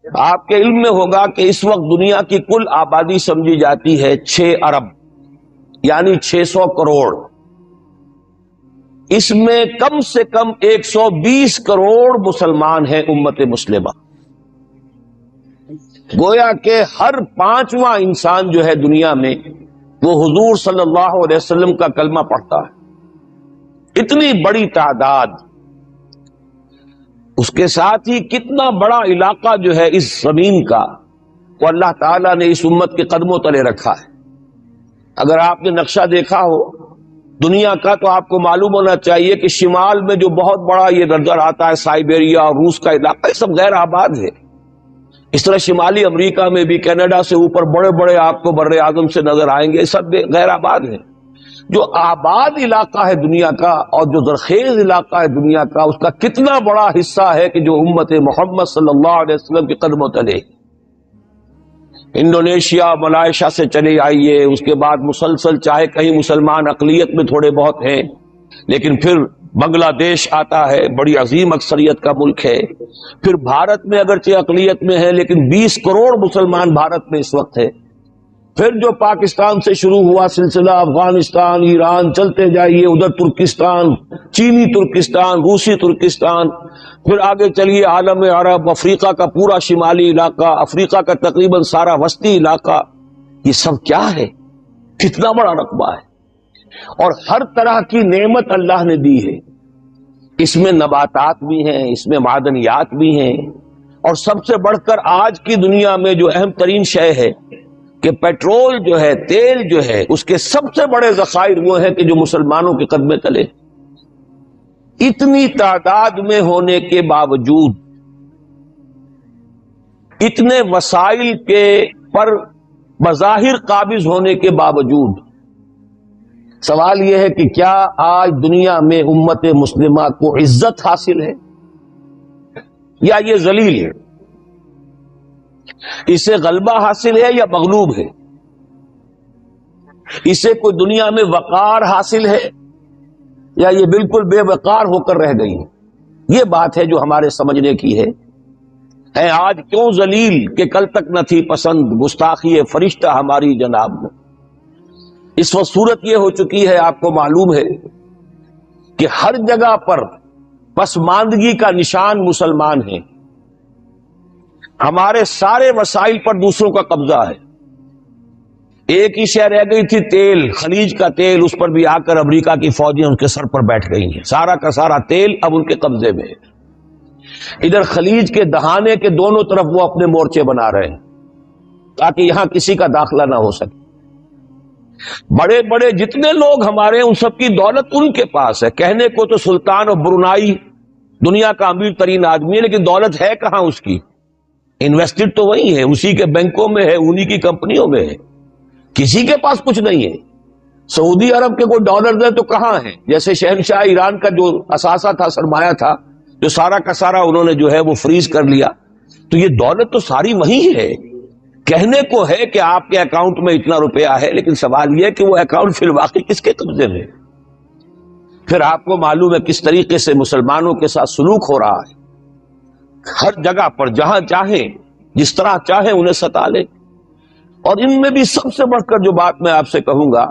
آپ کے علم میں ہوگا کہ اس وقت دنیا کی کل آبادی سمجھی جاتی ہے 6 ارب یعنی 600 کروڑ. اس میں کم سے کم 120 کروڑ مسلمان ہیں امت مسلمہ. گویا کہ ہر 5واں انسان جو ہے دنیا میں وہ حضور صلی اللہ علیہ وسلم کا کلمہ پڑھتا ہے. اتنی بڑی تعداد. اس کے ساتھ ہی کتنا بڑا علاقہ جو ہے اس زمین کا وہ اللہ تعالیٰ نے اس امت کے قدموں تلے رکھا ہے. اگر آپ نے نقشہ دیکھا ہو دنیا کا تو آپ کو معلوم ہونا چاہیے کہ شمال میں جو بہت بڑا یہ نظر آتا ہے سائبیریا اور روس کا علاقہ، یہ سب غیر آباد ہے. اس طرح شمالی امریکہ میں بھی کینیڈا سے اوپر بڑے بڑے آپ کو بر اعظم سے نظر آئیں گے، سب غیر آباد ہیں. جو آباد علاقہ ہے دنیا کا اور جو زرخیز علاقہ ہے دنیا کا، اس کا کتنا بڑا حصہ ہے کہ جو امت محمد صلی اللہ علیہ وسلم کے قدموں تلے. انڈونیشیا ملائیشیا سے چلے آئیے، اس کے بعد مسلسل چاہے کہیں مسلمان اقلیت میں تھوڑے بہت ہیں، لیکن پھر بنگلہ دیش آتا ہے، بڑی عظیم اکثریت کا ملک ہے. پھر بھارت میں اگرچہ اقلیت میں ہے لیکن 20 کروڑ مسلمان بھارت میں اس وقت ہے. پھر جو پاکستان سے شروع ہوا سلسلہ، افغانستان، ایران، چلتے جائیے ادھر ترکستان، چینی ترکستان، روسی ترکستان، پھر آگے چلیے عالم عرب، افریقہ کا پورا شمالی علاقہ، افریقہ کا تقریباً سارا وسطی علاقہ. یہ سب کیا ہے؟ کتنا بڑا رقبہ ہے. اور ہر طرح کی نعمت اللہ نے دی ہے. اس میں نباتات بھی ہیں، اس میں معدنیات بھی ہیں، اور سب سے بڑھ کر آج کی دنیا میں جو اہم ترین شے ہے کہ پیٹرول جو ہے، تیل جو ہے، اس کے سب سے بڑے ذخائر وہ ہیں کہ جو مسلمانوں کے قدمے تلے. اتنی تعداد میں ہونے کے باوجود، اتنے وسائل کے پر بظاہر قابض ہونے کے باوجود، سوال یہ ہے کہ کیا آج دنیا میں امت مسلمہ کو عزت حاصل ہے یا یہ ذلیل ہے؟ اسے غلبہ حاصل ہے یا مغلوب ہے؟ اسے کوئی دنیا میں وقار حاصل ہے یا یہ بالکل بے وقار ہو کر رہ گئی ہے؟ یہ بات ہے جو ہمارے سمجھنے کی ہے. آج کیوں ذلیل کہ کل تک نہ تھی پسند، گستاخی فرشتہ ہماری جناب میں. اس وقت صورت یہ ہو چکی ہے، آپ کو معلوم ہے کہ ہر جگہ پر پسماندگی کا نشان مسلمان ہیں. ہمارے سارے وسائل پر دوسروں کا قبضہ ہے. ایک ہی شے رہ گئی تھی، تیل، خلیج کا تیل، اس پر بھی آ کر امریکہ کی فوجیں ان کے سر پر بیٹھ گئی ہیں. سارا کا سارا تیل اب ان کے قبضے میں ہے. ادھر خلیج کے دہانے کے دونوں طرف وہ اپنے مورچے بنا رہے ہیں تاکہ یہاں کسی کا داخلہ نہ ہو سکے. بڑے بڑے جتنے لوگ ہمارے ہیں ان سب کی دولت ان کے پاس ہے. کہنے کو تو سلطان اور برونائی دنیا کا امیر ترین آدمی ہے، لیکن دولت ہے کہاں اس کی؟ انویسٹڈ تو وہی ہے، اسی کے بینکوں میں ہے، انہی کی کمپنیوں میں ہے. کسی کے پاس کچھ نہیں ہے. سعودی عرب کے کوئی ڈالر دے تو کہاں ہے؟ جیسے شہنشاہ ایران کا جو اثاثہ تھا، سرمایہ تھا، جو سارا کا سارا انہوں نے جو ہے وہ فریز کر لیا. تو یہ دولت تو ساری وہی ہے. کہنے کو ہے کہ آپ کے اکاؤنٹ میں اتنا روپیہ ہے، لیکن سوال یہ کہ وہ اکاؤنٹ فی الواقع کس کے قبضے میں؟ پھر آپ کو معلوم ہے کس طریقے سے مسلمانوں کے ساتھ سلوک ہو رہا ہے. ہر جگہ پر جہاں چاہیں، جس طرح چاہیں انہیں ستا لیں. اور ان میں بھی سب سے بڑھ کر جو بات میں آپ سے کہوں گا،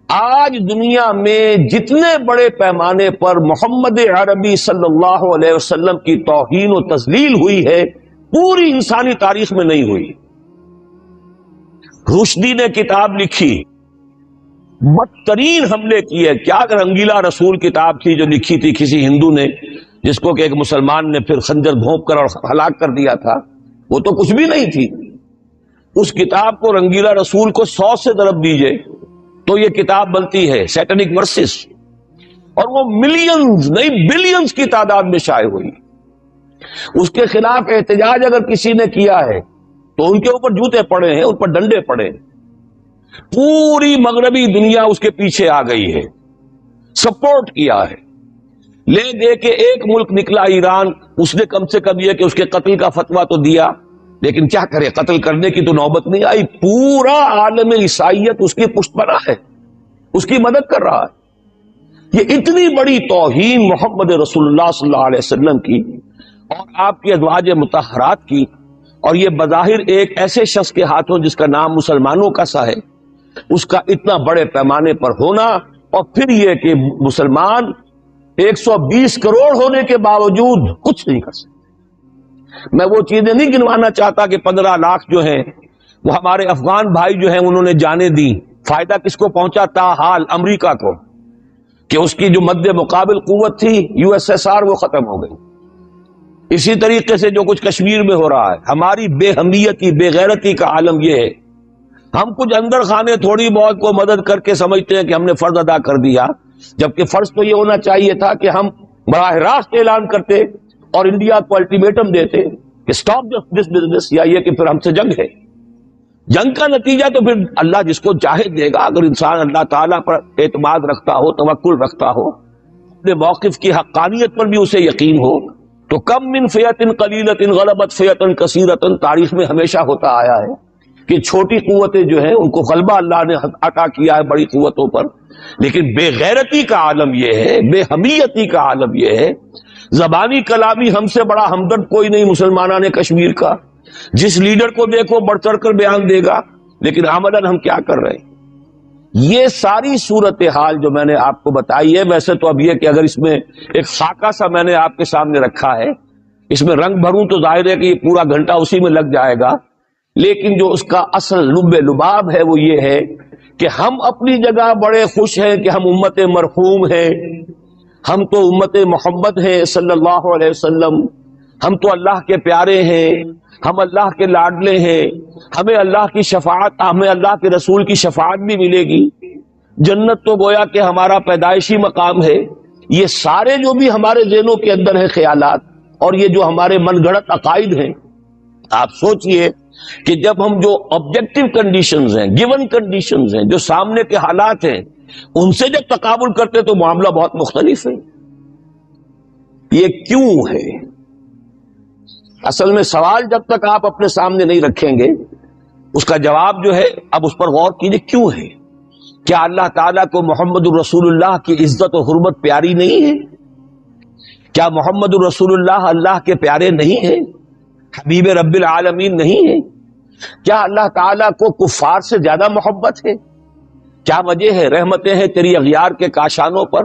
آج دنیا میں جتنے بڑے پیمانے پر محمد عربی صلی اللہ علیہ وسلم کی توہین و تذلیل ہوئی ہے، پوری انسانی تاریخ میں نہیں ہوئی. رشدی نے کتاب لکھی، بدترین حملے کیے. کیا رنگیلا رسول کتاب تھی جو لکھی تھی کسی ہندو نے، جس کو کہ ایک مسلمان نے پھر خنجر گھونپ کر اور ہلاک کر دیا تھا. وہ تو کچھ بھی نہیں تھی. اس کتاب کو رنگیلا رسول کو 100 سے ضرب دیجئے تو یہ کتاب بنتی ہے سیٹنک ورسز، اور وہ ملینز نہیں بلینز کی تعداد میں شائع ہوئی. اس کے خلاف احتجاج اگر کسی نے کیا ہے تو ان کے اوپر جوتے پڑے ہیں، ان پر ڈنڈے پڑے ہیں. پوری مغربی دنیا اس کے پیچھے آ گئی ہے، سپورٹ کیا ہے. لے دے کے ایک ملک نکلا ایران، اس نے کم سے کم یہ کہ اس کے قتل کا فتویٰ تو دیا، لیکن کیا کرے، قتل کرنے کی تو نوبت نہیں آئی. پورا عالم عیسائیت اس کی پشت بنا ہے، اس کی مدد کر رہا ہے. یہ اتنی بڑی توہین محمد رسول اللہ صلی اللہ علیہ وسلم کی اور آپ کی ازواج مطہرات کی اور یہ بظاہر ایک ایسے شخص کے ہاتھوں جس کا نام مسلمانوں کا سا ہے، اس کا اتنا بڑے پیمانے پر ہونا، اور پھر یہ کہ مسلمان 120 کروڑ ہونے کے باوجود کچھ نہیں کر سکتے۔ میں وہ چیزیں نہیں گنوانا چاہتا کہ 15 لاکھ جو ہیں وہ ہمارے افغان بھائی جو ہیں انہوں نے جانیں دی، فائدہ کس کو پہنچا؟ تاحال امریکہ کو، کہ اس کی جو مد مقابل قوت تھی USSR وہ ختم ہو گئی۔ اسی طریقے سے جو کچھ کشمیر میں ہو رہا ہے، ہماری بے ہمیتی، بے غیرتی کا عالم یہ ہے، ہم کچھ اندر خانے تھوڑی بہت کو مدد کر کے سمجھتے ہیں کہ ہم نے فرض ادا کر دیا، جبکہ فرض تو یہ ہونا چاہیے تھا کہ ہم براہ راست اعلان کرتے اور انڈیا کو الٹیمیٹم دیتے کہ سٹاپ دس بزنس، یا یہ کہ پھر ہم سے جنگ ہے۔ جنگ کا نتیجہ تو پھر اللہ جس کو چاہے دے گا۔ اگر انسان اللہ تعالیٰ پر اعتماد رکھتا ہو، توکل رکھتا ہو، اپنے موقف کی حقانیت پر بھی اسے یقین ہو، تو کم من فیۃ قلیلۃ غلبت فیۃ کثیرۃ، تاریخ میں ہمیشہ ہوتا آیا ہے کہ چھوٹی قوتیں جو ہیں ان کو غلبہ اللہ نے عطا کیا ہے بڑی قوتوں پر، لیکن بے غیرتی کا عالم یہ ہے، بے حمیتی کا عالم یہ ہے، زبانی کلامی ہم سے بڑا ہمدرد کوئی نہیں مسلمانان کشمیر کا، جس لیڈر کو دیکھو بڑھ چڑھ کر بیان دے گا، لیکن عملاً ہم کیا کر رہے ہیں؟ یہ ساری صورتحال جو میں نے آپ کو بتائی ہے، ویسے تو اب یہ کہ اگر اس میں ایک خاکہ سا میں نے آپ کے سامنے رکھا ہے، اس میں رنگ بھروں تو ظاہر ہے کہ یہ پورا گھنٹہ اسی میں لگ جائے گا، لیکن جو اس کا اصل لب لباب ہے وہ یہ ہے کہ ہم اپنی جگہ بڑے خوش ہیں کہ ہم امت مرحوم ہیں، ہم تو امت محمد ہیں صلی اللہ علیہ وسلم، ہم تو اللہ کے پیارے ہیں، ہم اللہ کے لاڈلے ہیں، ہمیں اللہ کی شفاعت، ہمیں اللہ کے رسول کی شفاعت بھی ملے گی، جنت تو گویا کہ ہمارا پیدائشی مقام ہے۔ یہ سارے جو بھی ہمارے ذہنوں کے اندر ہیں خیالات، اور یہ جو ہمارے من گھڑت عقائد ہیں، آپ سوچئے کہ جب ہم جو آبجیکٹو کنڈیشنز ہیں، گیون کنڈیشنز ہیں، جو سامنے کے حالات ہیں، ان سے جب تقابل کرتے تو معاملہ بہت مختلف ہے۔ یہ کیوں ہے؟ اصل میں سوال جب تک آپ اپنے سامنے نہیں رکھیں گے، اس کا جواب جو ہے اب اس پر غور کیجیے، کیوں ہے؟ کیا اللہ تعالیٰ کو محمد الرسول اللہ کی عزت و حرمت پیاری نہیں ہے؟ کیا محمد الرسول اللہ اللہ کے پیارے نہیں ہیں؟ حبیب رب العالمین نہیں ہے؟ کیا اللہ تعالیٰ کو کفار سے زیادہ محبت ہے؟ کیا وجہ ہے؟ رحمتیں ہیں تیری اغیار کے کاشانوں پر،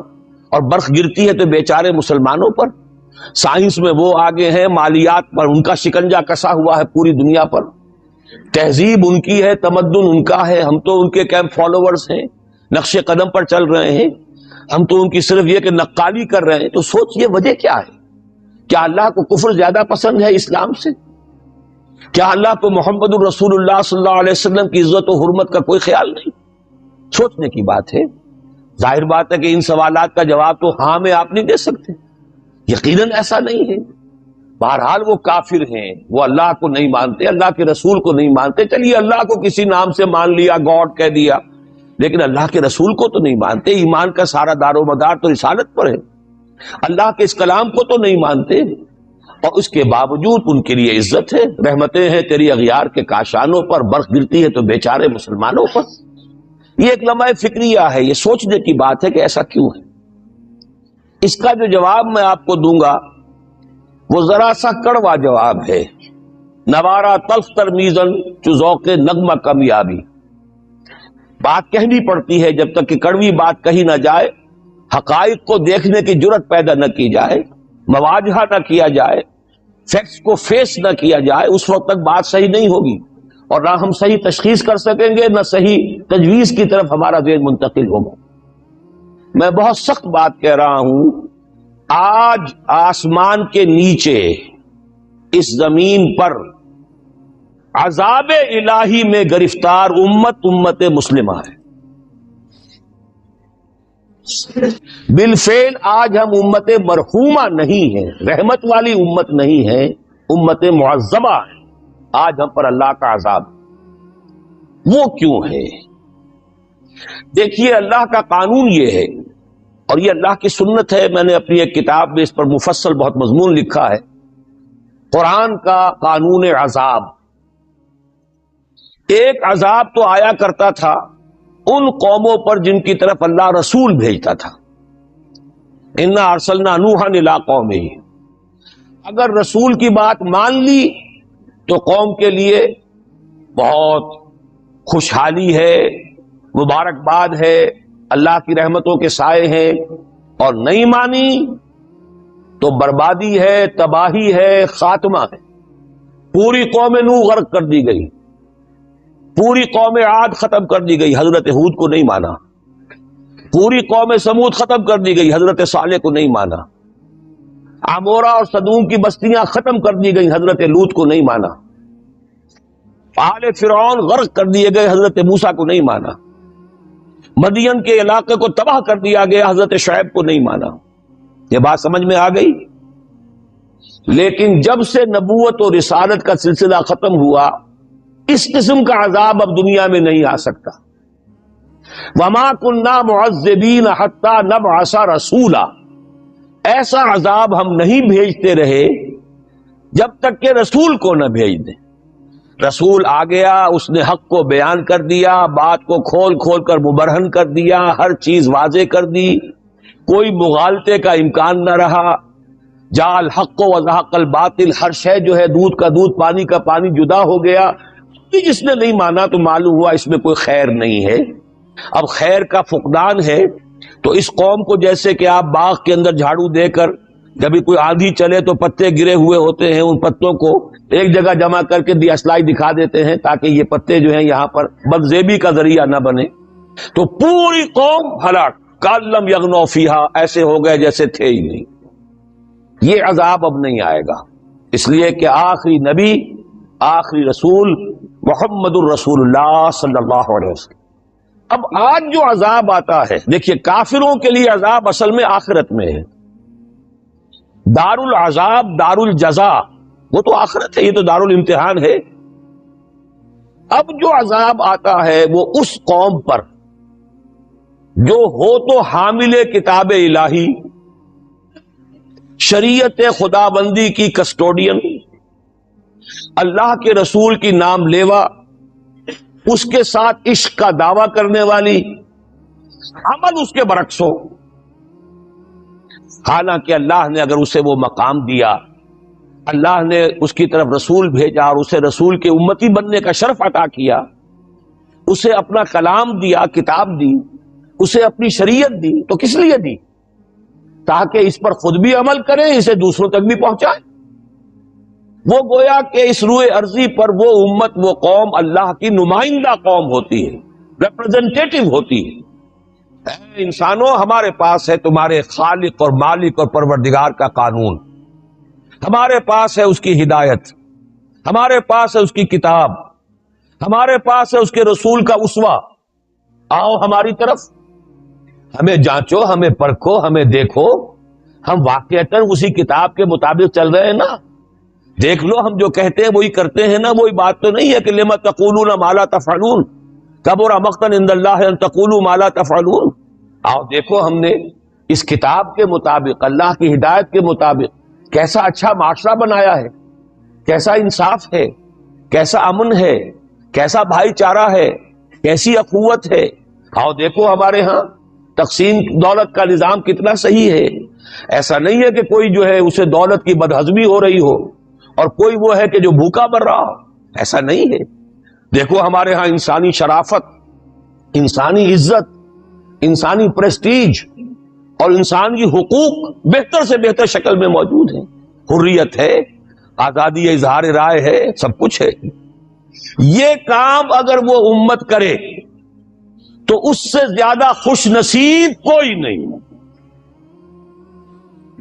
اور برف گرتی ہے تو بیچارے مسلمانوں پر۔ سائنس میں وہ آگے ہیں، مالیات پر ان کا شکنجہ کسا ہوا ہے پوری دنیا پر، تہذیب ان کی ہے، تمدن ان کا ہے، ہم تو ان کے کیمپ فالوورز ہیں، نقش قدم پر چل رہے ہیں، ہم تو ان کی صرف یہ کہ نقالی کر رہے ہیں۔ تو سوچئے وجہ کیا ہے؟ کیا اللہ کو کفر زیادہ پسند ہے اسلام سے؟ کیا اللہ کو محمد الرسول اللہ صلی اللہ علیہ وسلم کی عزت و حرمت کا کوئی خیال نہیں؟ سوچنے کی بات ہے۔ ظاہر بات ہے کہ ان سوالات کا جواب تو ہاں میں آپ نہیں دے سکتے، یقیناً ایسا نہیں ہے۔ بہرحال وہ کافر ہیں، وہ اللہ کو نہیں مانتے، اللہ کے رسول کو نہیں مانتے، چلیے اللہ کو کسی نام سے مان لیا، گاڈ کہہ دیا، لیکن اللہ کے رسول کو تو نہیں مانتے۔ ایمان کا سارا دار و مدار تو رسالت پر ہے، اللہ کے اس کلام کو تو نہیں مانتے، اور اس کے باوجود ان کے لیے عزت ہے، رحمتیں ہیں تیری اغیار کے کاشانوں پر، برف گرتی ہے تو بیچارے مسلمانوں پر۔ یہ ایک لمحہ فکریہ ہے، یہ سوچنے کی بات ہے کہ ایسا کیوں ہے۔ اس کا جو جواب میں آپ کو دوں گا وہ ذرا سا کڑوا جواب ہے، نوارا تلخ ترمیزن چو ذوق نغمہ کمیابی۔ بات کہنی پڑتی ہے جب تک کہ کڑوی بات کہی نہ جائے، حقائق کو دیکھنے کی جرت پیدا نہ کی جائے، مواجہہ نہ کیا جائے، فیکٹس کو فیس نہ کیا جائے، اس وقت تک بات صحیح نہیں ہوگی، اور نہ ہم صحیح تشخیص کر سکیں گے، نہ صحیح تجویز کی طرف ہمارا ذہن منتقل ہوگا۔ میں بہت سخت بات کہہ رہا ہوں، آج آسمان کے نیچے اس زمین پر عذاب الہی میں گرفتار امت مسلمہ ہے۔ بالفعل آج ہم امت مرحومہ نہیں ہیں، رحمت والی امت نہیں ہے، امت معذبہ ہے۔ آج ہم پر اللہ کا عذاب، وہ کیوں ہے؟ دیکھیے اللہ کا قانون یہ ہے، اور یہ اللہ کی سنت ہے، میں نے اپنی ایک کتاب میں اس پر مفصل بہت مضمون لکھا ہے، قرآن کا قانون عذاب۔ ایک عذاب تو آیا کرتا تھا ان قوموں پر جن کی طرف اللہ رسول بھیجتا تھا، انا ارسلنا نوحا الی قومہ، اگر رسول کی بات مان لی تو قوم کے لیے بہت خوشحالی ہے، مبارکباد ہے، اللہ کی رحمتوں کے سائے ہیں، اور نہیں مانی تو بربادی ہے، تباہی ہے، خاتمہ ہے۔ پوری قوم نوح غرق کر دی گئی، پوری قوم عاد ختم کر دی گئی، حضرت ہود کو نہیں مانا۔ پوری قوم سمود ختم کر دی گئی، حضرت صالح کو نہیں مانا۔ عمورہ اور صدوم کی بستیاں ختم کر دی گئی، حضرت لوط کو نہیں مانا۔ آل فرعون غرق کر دیے گئے، حضرت موسیٰ کو نہیں مانا۔ مدین کے علاقے کو تباہ کر دیا گیا، حضرت شعیب کو نہیں مانا۔ یہ بات سمجھ میں آ گئی؟ لیکن جب سے نبوت اور رسالت کا سلسلہ ختم ہوا، اس قسم کا عذاب اب دنیا میں نہیں آ سکتا۔ وَمَا كُنَّا مُعَذِّبِينَ حَتَّى نَبْعَثَ رَسُولًا، ایسا عذاب ہم نہیں بھیجتے رہے جب تک کہ رسول کو نہ بھیج دیں۔ رسول آ گیا، اس نے حق کو بیان کر دیا، بات کو کھول کھول کر مبرہن کر دیا، ہر چیز واضح کر دی، کوئی مغالطے کا امکان نہ رہا۔ جاء الحق وزهق الباطل، ہر شے جو ہے دودھ کا دودھ، پانی کا پانی جدا ہو گیا۔ جس نے نہیں مانا تو معلوم ہوا اس میں کوئی خیر نہیں ہے۔ اب خیر کا فقدان ہے تو اس قوم کو جیسے کہ آپ باغ کے اندر جھاڑو دے کر جبھی کوئی آندھی چلے تو پتے گرے ہوئے ہوتے ہیں، ان پتوں کو ایک جگہ جمع کر کے اصلائی دکھا دیتے ہیں تاکہ یہ پتے جو ہیں یہاں پر بدزیبی کا ذریعہ نہ بنے، تو پوری قوم ہلاک، کالم یغنوا فیہا، ایسے ہو گئے جیسے تھے ہی نہیں۔ یہ عذاب اب نہیں آئے گا، اس لیے کہ آخری نبی، آخری رسول محمد الرسول اللہ صلی اللہ علیہ وسلم۔ اب آج جو عذاب آتا ہے، دیکھیے کافروں کے لیے عذاب اصل میں آخرت میں ہے۔ دار العذاب، دار الجزا، وہ تو آخرت ہے، یہ تو دار الامتحان ہے۔ اب جو عذاب آتا ہے وہ اس قوم پر جو ہو تو حامل کتاب الہی، شریعت خدا بندی کی کسٹوڈین، اللہ کے رسول کی نام لیوا، اس کے ساتھ عشق کا دعویٰ کرنے والی، عمل اس کے برعکس ہو۔ حالانکہ اللہ نے اگر اسے وہ مقام دیا، اللہ نے اس کی طرف رسول بھیجا اور اسے رسول کے امتی بننے کا شرف عطا کیا، اسے اپنا کلام دیا، کتاب دی، اسے اپنی شریعت دی، تو کس لیے دی؟ تاکہ اس پر خود بھی عمل کریں، اسے دوسروں تک بھی پہنچائیں۔ وہ گویا کہ اس روئے ارضی پر وہ امت، وہ قوم اللہ کی نمائندہ قوم ہوتی ہے، ریپرزنٹیٹو ہوتی ہے۔ اے انسانوں، ہمارے پاس ہے تمہارے خالق اور مالک اور پروردگار کا قانون، ہمارے پاس ہے اس کی ہدایت، ہمارے پاس ہے اس کی کتاب، ہمارے پاس ہے اس کے رسول کا اسوہ۔ آؤ ہماری طرف، ہمیں جانچو، ہمیں پرکھو، ہمیں دیکھو، ہم واقعتاً اسی کتاب کے مطابق چل رہے ہیں نا؟ دیکھ لو، ہم جو کہتے ہیں وہی کرتے ہیں نا؟ وہی بات تو نہیں ہے کہ لما تقولون ما لا تفعلون، کبر مقتا عند اللہ ان تقولوا ما لا تفعلون۔ آؤ دیکھو، ہم نے اس کتاب کے مطابق، اللہ کی ہدایت کے مطابق کیسا اچھا معاشرہ بنایا ہے، کیسا انصاف ہے، کیسا امن ہے، کیسا بھائی چارہ ہے، کیسی اخوت ہے۔ آؤ دیکھو ہمارے ہاں تقسیم دولت کا نظام کتنا صحیح ہے۔ ایسا نہیں ہے کہ کوئی جو ہے اسے دولت کی بدہضمی ہو رہی ہو اور کوئی وہ ہے کہ جو بھوکا مر رہا ہو، ایسا نہیں ہے۔ دیکھو ہمارے ہاں انسانی شرافت، انسانی عزت، انسانی پریسٹیج اور انسانی حقوق بہتر سے بہتر شکل میں موجود ہیں، حریت ہے، آزادی اظہار رائے ہے، سب کچھ ہے۔ یہ کام اگر وہ امت کرے تو اس سے زیادہ خوش نصیب کوئی نہیں۔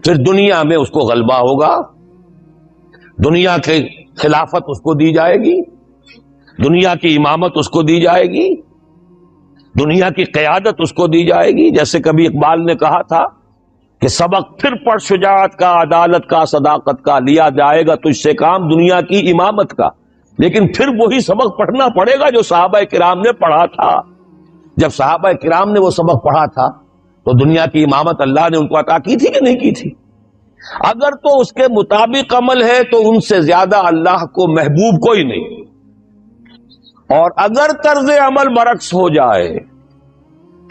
پھر دنیا میں اس کو غلبہ ہوگا، دنیا کی خلافت اس کو دی جائے گی، دنیا کی امامت اس کو دی جائے گی، دنیا کی قیادت اس کو دی جائے گی۔ جیسے کبھی اقبال نے کہا تھا کہ سبق پھر پڑھ شجاعت کا، عدالت کا، صداقت کا، لیا جائے گا تجھ سے کام دنیا کی امامت کا۔ لیکن پھر وہی سبق پڑھنا پڑے گا جو صحابہ کرام نے پڑھا تھا۔ جب صحابہ کرام نے وہ سبق پڑھا تھا تو دنیا کی امامت اللہ نے ان کو عطا کی تھی کہ نہیں کی تھی؟ اگر تو اس کے مطابق عمل ہے تو ان سے زیادہ اللہ کو محبوب کوئی نہیں، اور اگر طرز عمل برعکس ہو جائے،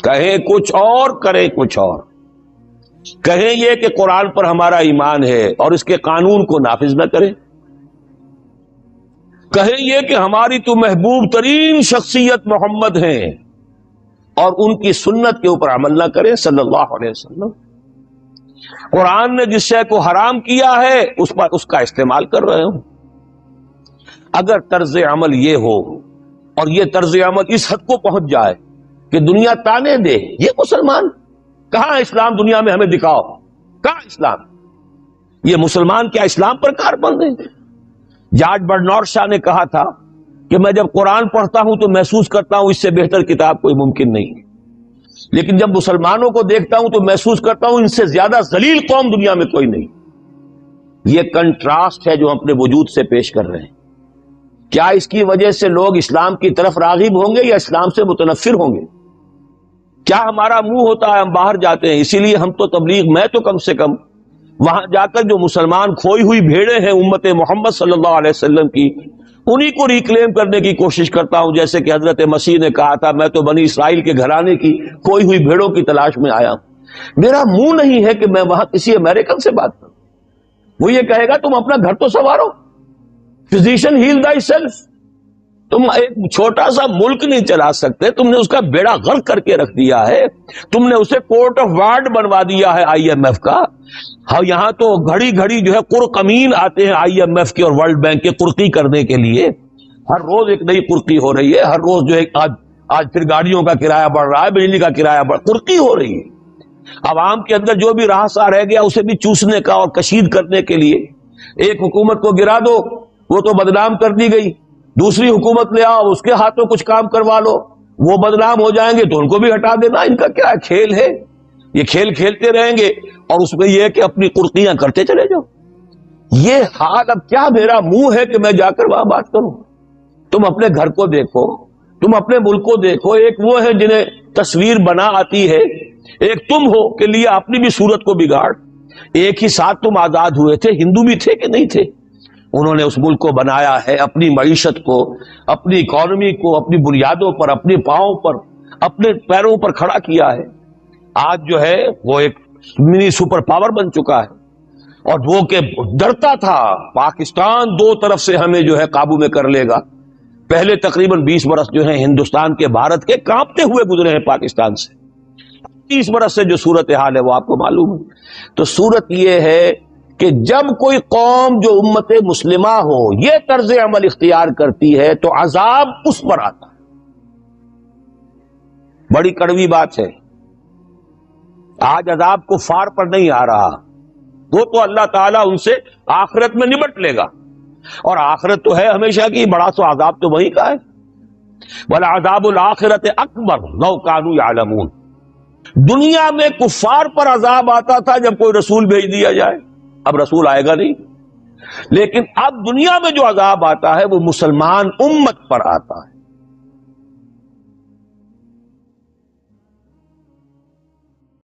کہیں کچھ اور کرے کچھ اور، کہیں یہ کہ قرآن پر ہمارا ایمان ہے اور اس کے قانون کو نافذ نہ کرے، کہیں یہ کہ ہماری تو محبوب ترین شخصیت محمد ہیں اور ان کی سنت کے اوپر عمل نہ کریں صلی اللہ علیہ وسلم. قرآن نے جس شے کو حرام کیا ہے اس پر اس کا استعمال کر رہے ہوں. اگر طرز عمل یہ ہو اور یہ طرز عمل اس حد کو پہنچ جائے کہ دنیا تانے دے یہ مسلمان کہاں اسلام دنیا میں ہمیں دکھاؤ, کہاں اسلام؟ یہ مسلمان کیا اسلام پر کار بند ہیں؟ جارج برنارڈ شاہ نے کہا تھا کہ میں جب قرآن پڑھتا ہوں تو محسوس کرتا ہوں اس سے بہتر کتاب کوئی ممکن نہیں, لیکن جب مسلمانوں کو دیکھتا ہوں تو محسوس کرتا ہوں ان سے زیادہ ذلیل قوم دنیا میں کوئی نہیں. یہ کنٹراسٹ ہے جو ہم اپنے وجود سے پیش کر رہے ہیں. کیا اس کی وجہ سے لوگ اسلام کی طرف راغب ہوں گے یا اسلام سے متنفر ہوں گے؟ کیا ہمارا منہ ہوتا ہے ہم باہر جاتے ہیں؟ اسی لیے ہم تو تبلیغ, میں تو کم سے کم وہاں جا کر جو مسلمان کھوئی ہوئی بھیڑیں ہیں امت محمد صلی اللہ علیہ وسلم کی, انہی کو ریکلیم کرنے کی کوشش کرتا ہوں, جیسے کہ حضرت مسیح نے کہا تھا میں تو بنی اسرائیل کے گھرانے کی کھوئی ہوئی بھیڑوں کی تلاش میں آیا ہوں. میرا منہ نہیں ہے کہ میں وہاں کسی امریکن سے بات کروں, وہ یہ کہے گا تم اپنا گھر تو سنوارو, فزیشن ہیل تھائی سیلف. تم ایک چھوٹا سا ملک نہیں چلا سکتے, تم نے اس کا بیڑا غرق کر کے رکھ دیا ہے, تم نے اسے کورٹ آف وارڈ بنوا دیا ہے IMF کا. ہاں یہاں تو گھڑی گھڑی جو ہے قرقمین آتے ہیں IMF کے اور ورلڈ بینک کے قرقی کرنے کے لیے. ہر روز ایک نئی قرقی ہو رہی ہے, ہر روز جو ہے آج پھر گاڑیوں کا کرایہ بڑھ رہا ہے, بجلی کا کرایہ قرقی ہو رہی ہے. عوام کے اندر جو بھی راہسا رہ گیا اسے بھی چوسنے کا اور کشید کرنے کے لیے. ایک حکومت کو گرا دو وہ تو بدنام کر دی گئی, دوسری حکومت لے آؤ اس کے ہاتھوں کچھ کام کروا لو, وہ بدنام ہو جائیں گے تو ان کو بھی ہٹا دینا. ان کا کیا کھیل ہے؟ یہ کھیل کھیلتے رہیں گے اور اس میں یہ ہے کہ اپنی قرقیاں کرتے چلے جاؤ. یہ حال اب کیا میرا منہ ہے کہ میں جا کر وہاں بات کروں؟ تم اپنے گھر کو دیکھو, تم اپنے ملک کو دیکھو. ایک وہ ہے جنہیں تصویر بنا آتی ہے, ایک تم ہو کہ لیا اپنی بھی صورت کو بگاڑ. ایک ہی ساتھ تم آزاد ہوئے تھے, ہندو بھی تھے کہ نہیں تھے. انہوں نے اس ملک کو بنایا ہے, اپنی معیشت کو, اپنی اکانومی کو اپنی بنیادوں پر, اپنے پاؤں پر, اپنے پیروں پر کھڑا کیا ہے. آج جو ہے وہ ایک منی سپر پاور بن چکا ہے, اور وہ کہ ڈرتا تھا پاکستان دو طرف سے ہمیں جو ہے قابو میں کر لے گا. پہلے تقریباً 20 برس جو ہیں ہندوستان کے, بھارت کے کانپتے ہوئے گزرے ہیں پاکستان سے. 30 برس سے جو صورتحال ہے وہ آپ کو معلوم ہے. تو صورت یہ ہے کہ جب کوئی قوم جو امت مسلمہ ہو یہ طرز عمل اختیار کرتی ہے تو عذاب اس پر آتا ہے. بڑی کڑوی بات ہے. آج عذاب کفار پر نہیں آ رہا, وہ تو اللہ تعالیٰ ان سے آخرت میں نمٹ لے گا, اور آخرت تو ہے ہمیشہ کی, بڑا سو عذاب تو وہی کا ہے. وَلَعَذَابُ الْآخِرَةِ أَكْبَرُ لَوْ كَانُوا يَعْلَمُونَ. دنیا میں کفار پر عذاب آتا تھا جب کوئی رسول بھیج دیا جائے, اب رسول آئے گا نہیں. لیکن اب دنیا میں جو عذاب آتا ہے وہ مسلمان امت پر آتا ہے.